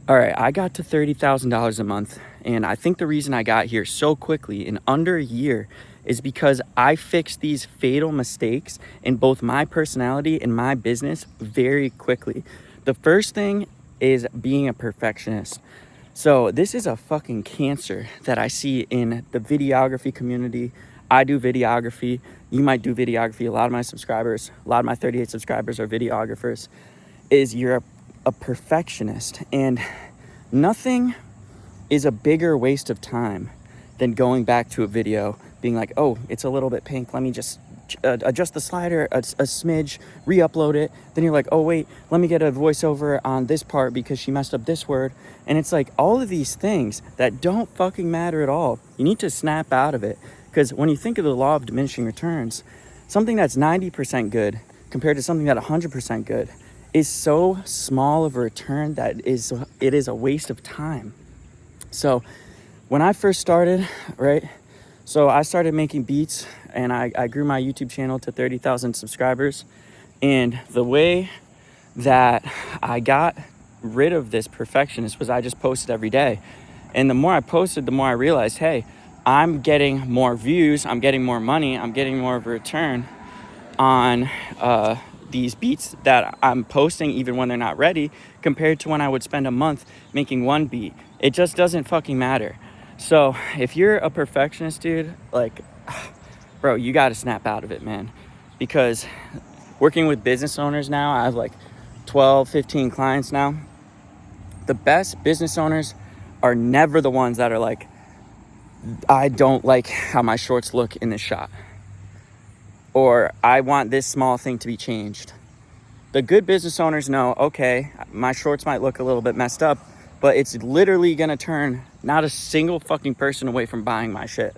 All right, I got to $30,000 a month, and I think the reason I got here so quickly in under a year is because I fixed these fatal mistakes in both my personality and my business very quickly. The first thing is being a perfectionist. So this is a fucking cancer that I see in the videography community. I do videography. You might do videography. A lot of my subscribers, a lot of my 38 subscribers are videographers. Is you're a perfectionist, and nothing is a bigger waste of time than going back to a video being like, oh, it's a little bit pink, let me just adjust the slider a smidge, re-upload it. Then you're like, oh wait, let me get a voiceover on this part because she messed up this word. And it's like all of these things that don't fucking matter at all. You need to snap out of it, because when you think of the law of diminishing returns, something that's 90% good compared to something that 100% good is so small of a return that it is a waste of time. So when I first started, right, so I started making beats, and I grew my YouTube channel to 30,000 subscribers. And the way that I got rid of this perfectionist was I just posted every day. And the more I posted, the more I realized, hey, I'm getting more views, I'm getting more money, I'm getting more of a return on these beats that I'm posting even when they're not ready, compared to when I would spend a month making one beat. It just doesn't fucking matter. So if you're a perfectionist, dude, like, bro, you got to snap out of it, man. Because working with business owners now, I have like 12, 15 clients now. The best business owners are never the ones that are like, I don't like how my shorts look in this shot, or I want this small thing to be changed. The good business owners know, okay, my shorts might look a little bit messed up, but it's literally gonna turn not a single fucking person away from buying my shit.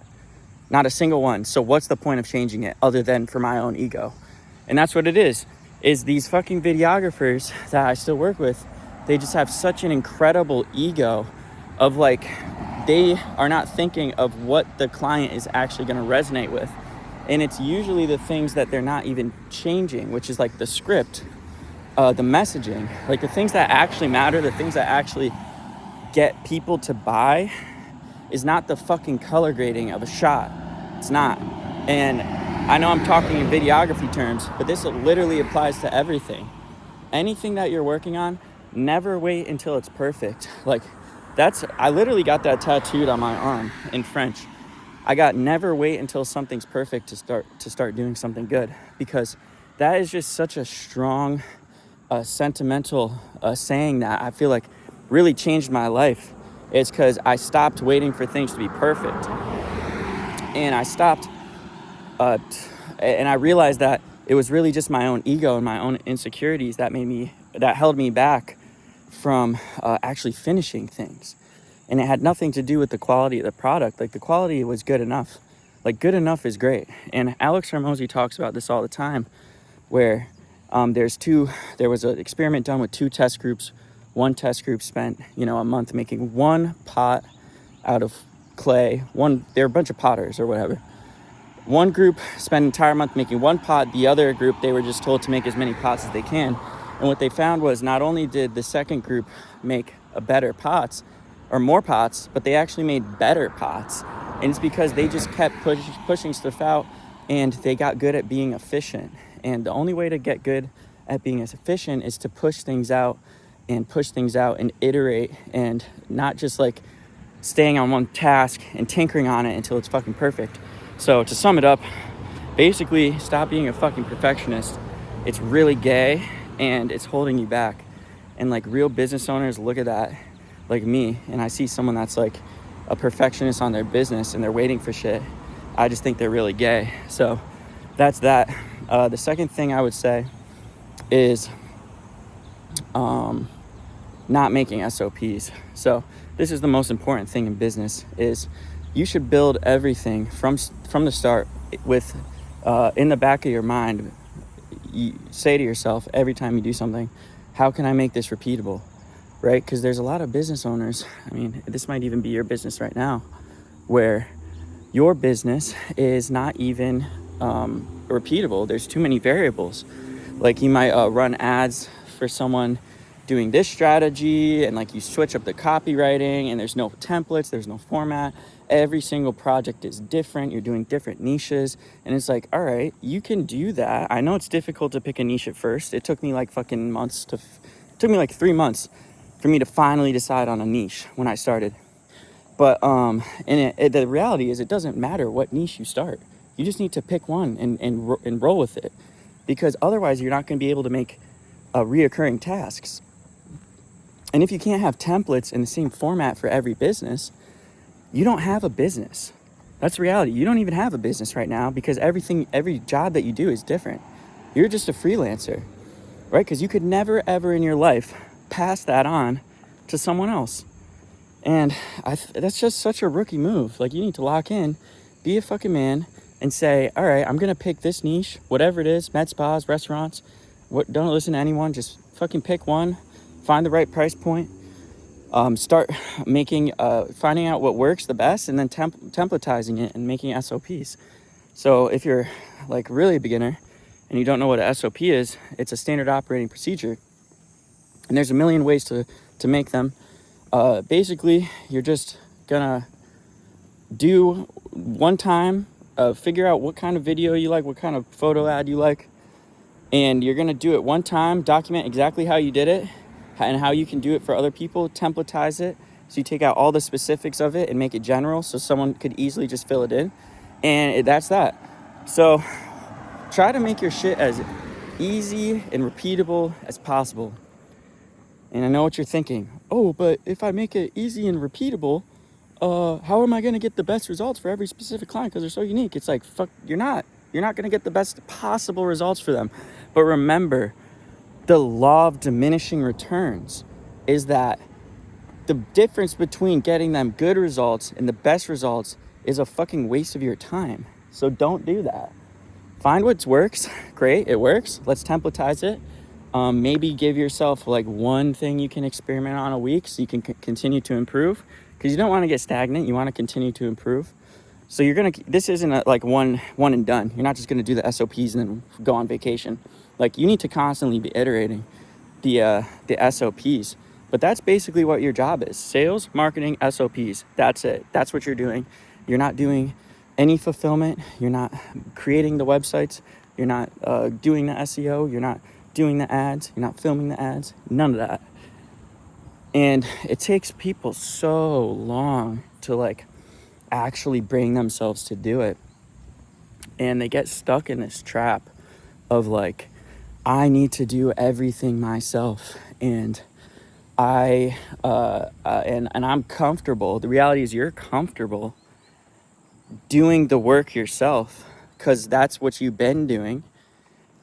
Not a single one. So what's the point of changing it other than for my own ego? And that's what it is these fucking videographers that I still work with, they just have such an incredible ego of like, they are not thinking of what the client is actually gonna resonate with. And it's usually the things that they're not even changing, which is like the script, the messaging, like the things that actually matter, the things that actually get people to buy is not the fucking color grading of a shot. It's not. And I know I'm talking in videography terms, but this literally applies to everything. Anything that you're working on, never wait until it's perfect. Like I literally got that tattooed on my arm in French. I got never wait until something's perfect to start doing something good, because that is just such a strong, sentimental saying that I feel like really changed my life. It's because I stopped waiting for things to be perfect, and I stopped, and I realized that it was really just my own ego and my own insecurities that held me back from actually finishing things. And it had nothing to do with the quality of the product. Like, the quality was good enough. Like, good enough is great. And Alex Hormozy talks about this all the time, where there was an experiment done with two test groups. One test group spent, a month making one pot out of clay. They're a bunch of potters or whatever. One group spent an entire month making one pot. The other group, they were just told to make as many pots as they can. And what they found was, not only did the second group make better pots, or more pots, but they actually made better pots. And it's because they just kept pushing stuff out, and they got good at being efficient. And the only way to get good at being as efficient is to push things out and iterate, and not just like staying on one task and tinkering on it until it's fucking perfect. So to sum it up, basically, stop being a fucking perfectionist. It's really gay, and it's holding you back. And like, real business owners look at that, like me, and I see someone that's like a perfectionist on their business and they're waiting for shit. I just think they're really gay. So that's that. The second thing I would say is not making SOPs. So this is the most important thing in business, is you should build everything from the start with in the back of your mind. You say to yourself every time you do something, how can I make this repeatable? Right? Because there's a lot of business owners, I mean, this might even be your business right now, where your business is not even repeatable. There's too many variables. Like, you might run ads for someone doing this strategy, and like you switch up the copywriting, and there's no templates, there's no format. Every single project is different. You're doing different niches, and it's like, all right, you can do that. I know it's difficult to pick a niche at first. It took me like fucking months it took me like 3 months for me to finally decide on a niche when I started. But the reality is, it doesn't matter what niche you start. You just need to pick one and roll with it, because otherwise you're not going to be able to make reoccurring tasks. And if you can't have templates in the same format for every business, you don't have a business. That's the reality. You don't even have a business right now, because every job that you do is different. You're just a freelancer, right? Because you could never, ever in your life pass that on to someone else. And that's just such a rookie move. Like, you need to lock in, be a fucking man, and say, all right, I'm going to pick this niche, whatever it is, med spas, restaurants. Don't listen to anyone. Just fucking pick one, find the right price point, start finding out what works the best, and then templatizing it and making SOPs. So if you're like really a beginner and you don't know what a SOP is, it's a standard operating procedure. And there's a million ways to make them. Basically, you're just gonna do one time, figure out what kind of video you like, what kind of photo ad you like, and you're gonna do it one time, document exactly how you did it and how you can do it for other people, templatize it, so you take out all the specifics of it and make it general so someone could easily just fill it in, and that's that. So try to make your shit as easy and repeatable as possible. And I know what you're thinking. Oh, but if I make it easy and repeatable, how am I going to get the best results for every specific client? Because they're so unique. It's like, fuck, you're not going to get the best possible results for them. But remember, the law of diminishing returns is that the difference between getting them good results and the best results is a fucking waste of your time. So don't do that. Find what works. Great, it works. Let's templatize it. Maybe give yourself like one thing you can experiment on a week so you can continue to improve, because you don't want to get stagnant. You want to continue to improve. So this isn't like one and done. You're not just going to do the SOPs and then go on vacation. Like, you need to constantly be iterating the SOPs. But that's basically what your job is: sales, marketing, SOPs. That's it. That's what you're doing. You're not doing any fulfillment. You're not creating the websites. You're not doing the SEO. You're not doing the ads. You're not filming the ads. None of that. And it takes people so long to like actually bring themselves to do it. And they get stuck in this trap of like, I need to do everything myself, and and I'm comfortable. The reality is, you're comfortable doing the work yourself because that's what you've been doing,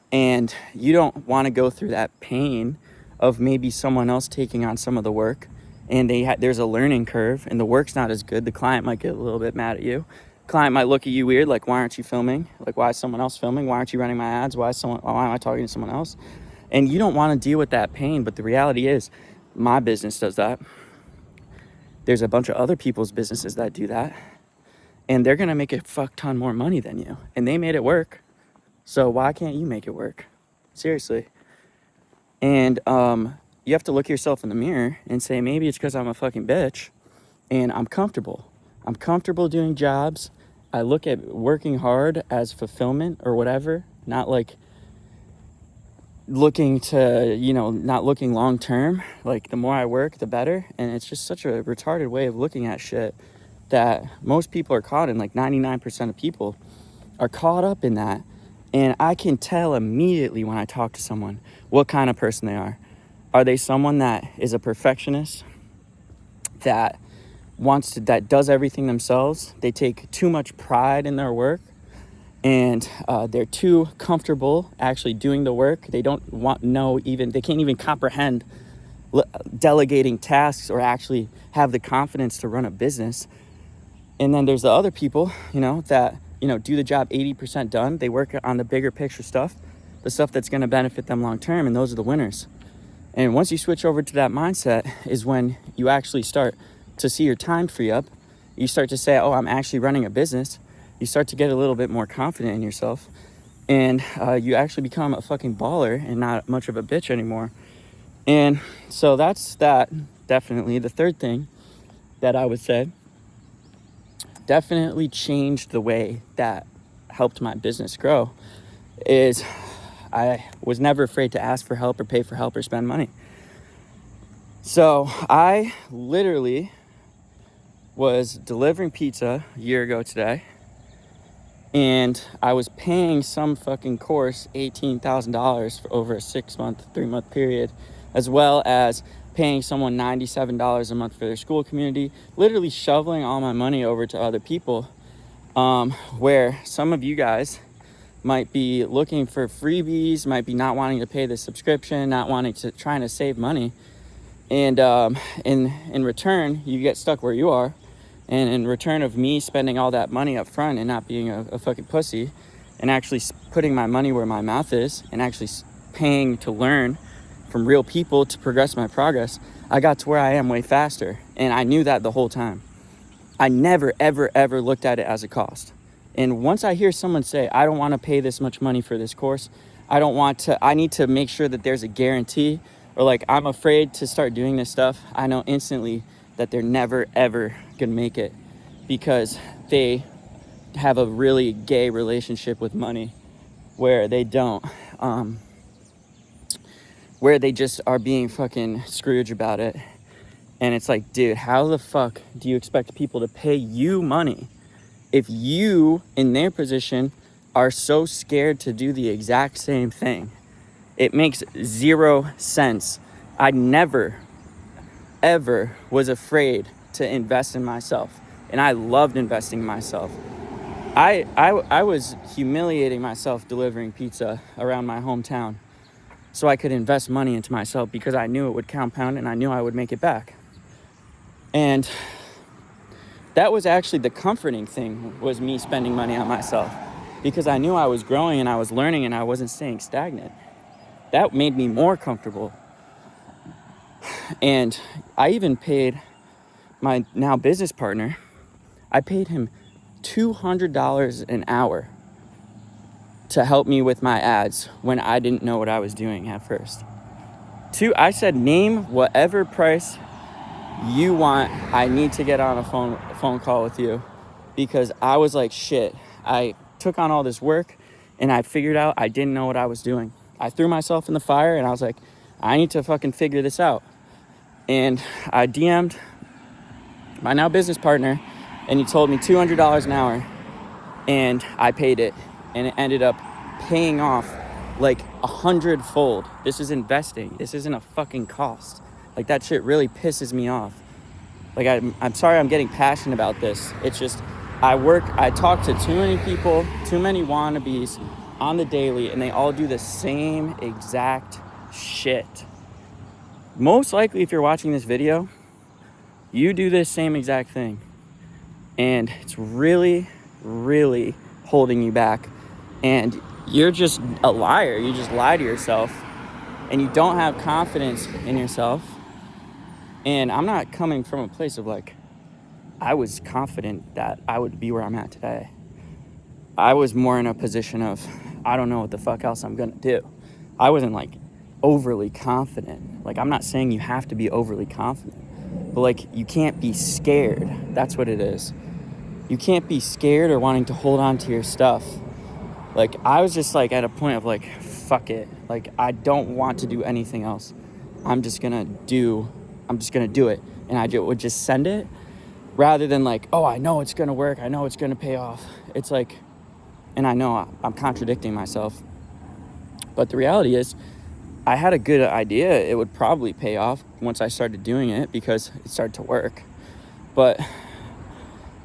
and you don't want to go through that pain of maybe someone else taking on some of the work, and there's a learning curve, and the work's not as good. The client might get a little bit mad at you. Client might look at you weird, like, why aren't you filming? Like, why is someone else filming? Why aren't you running my ads? Why am I talking to someone else? And you don't want to deal with that pain, but the reality is, my business does that. There's a bunch of other people's businesses that do that, and they're gonna make a fuck ton more money than you, and they made it work. So why can't you make it work? Seriously. And you have to look yourself in the mirror and say, maybe it's because I'm a fucking bitch and I'm comfortable. I'm comfortable doing jobs. I look at working hard as fulfillment or whatever, not like looking to, not looking long term. Like, the more I work, the better. And it's just such a retarded way of looking at shit that most people are caught in. Like, 99% of people are caught up in that. And I can tell immediately when I talk to someone what kind of person they are. Are they someone that is a perfectionist, that does everything themselves? They take too much pride in their work, and they're too comfortable actually doing the work. They don't they can't even comprehend delegating tasks or actually have the confidence to run a business. And then there's the other people, that do the job 80% done. They work on the bigger picture stuff, the stuff that's going to benefit them long term, and those are the winners. And once you switch over to that mindset is when you actually start to see your time free up. You start to say, oh, I'm actually running a business. You start to get a little bit more confident in yourself, and you actually become a fucking baller and not much of a bitch anymore. And so that's that. Definitely the third thing that I would say definitely changed the way that helped my business grow is I was never afraid to ask for help or pay for help or spend money. So I literally was delivering pizza a year ago today, and I was paying some fucking course $18,000 for over a 3-month period, as well as paying someone $97 a month for their school community, literally shoveling all my money over to other people, where some of you guys might be looking for freebies, might be not wanting to pay the subscription, not wanting to, trying to save money. And in return, you get stuck where you are. And in return of me spending all that money up front and not being a fucking pussy and actually putting my money where my mouth is and actually paying to learn from real people to progress my progress, I got to where I am way faster. And I knew that the whole time. I never, ever, ever looked at it as a cost. And once I hear someone say, I don't want to pay this much money for this course, I need to make sure that there's a guarantee, or like I'm afraid to start doing this stuff, I know instantly that they're never, ever gonna make it because they have a really gay relationship with money where they don't, where they just are being fucking Scrooge about it. And it's like, dude, how the fuck do you expect people to pay you money if you, in their position, are so scared to do the exact same thing? It makes zero sense. I never, ever was afraid to invest in myself, and I loved investing in myself. I was humiliating myself delivering pizza around my hometown so I could invest money into myself because I knew it would compound and I knew I would make it back. And that was actually the comforting thing, was me spending money on myself, because I knew I was growing and I was learning and I wasn't staying stagnant. That made me more comfortable. And I even paid my now business partner, I paid him $200 an hour to help me with my ads when I didn't know what I was doing at first. I said, name whatever price you want. I need to get on a phone call with you, because I was like, shit, I took on all this work and I figured out I didn't know what I was doing. I threw myself in the fire and I was like, I need to fucking figure this out. And I DM'd my now business partner and he told me $200 an hour, and I paid it, and it ended up paying off like 100-fold. This is investing. This isn't a fucking cost. Like, that shit really pisses me off. Like, I'm sorry I'm getting passionate about this. It's just, I talk to too many people, too many wannabes on the daily, and they all do the same exact shit. Most likely, if you're watching this video, you do this same exact thing. And it's really, really holding you back. And you're just a liar. You just lie to yourself. And you don't have confidence in yourself. And I'm not coming from a place of like, I was confident that I would be where I'm at today. I was more in a position of, I don't know what the fuck else I'm gonna do. I wasn't like overly confident. Like, I'm not saying you have to be overly confident, but like, you can't be scared. That's what it is. You can't be scared or wanting to hold on to your stuff. Like, I was just like at a point of like, fuck it. Like, I don't want to do anything else. I'm just gonna do it. And I would just send it, rather than like, oh, I know it's gonna work. I know it's gonna pay off. It's like, and I know I'm contradicting myself, but the reality is I had a good idea it would probably pay off once I started doing it, because it started to work. But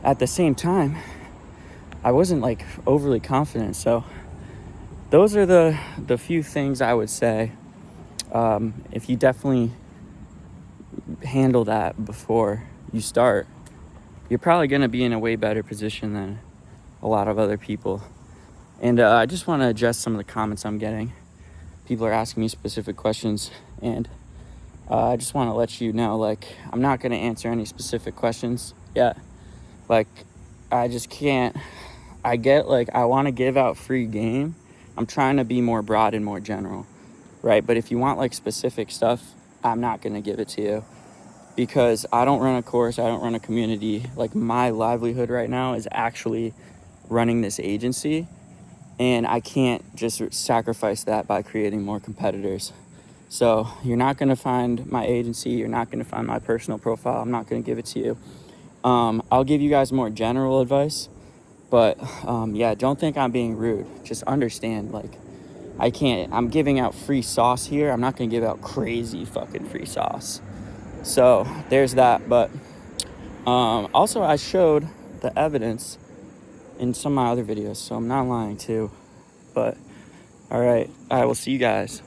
at the same time, I wasn't like overly confident. So those are the few things I would say. If you definitely handle that before you start, you're probably going to be in a way better position than a lot of other people. And I just want to address some of the comments I'm getting. People are asking me specific questions, and I just want to let you know, like, I'm not going to answer any specific questions yet. Like, I just can't. I get, like, I want to give out free game. I'm trying to be more broad and more general, right? But if you want like specific stuff, I'm not going to give it to you, because I don't run a course, I don't run a community. Like, my livelihood right now is actually running this agency, and I can't just sacrifice that by creating more competitors. So you're not going to find my agency, you're not going to find my personal profile. I'm not going to give it to you. I'll give you guys more general advice, but yeah, don't think I'm being rude. Just understand, like, I'm giving out free sauce here. I'm not going to give out crazy fucking free sauce. So there's that. But also, I showed the evidence in some of my other videos, so I'm not lying too. But all right, I will see you guys.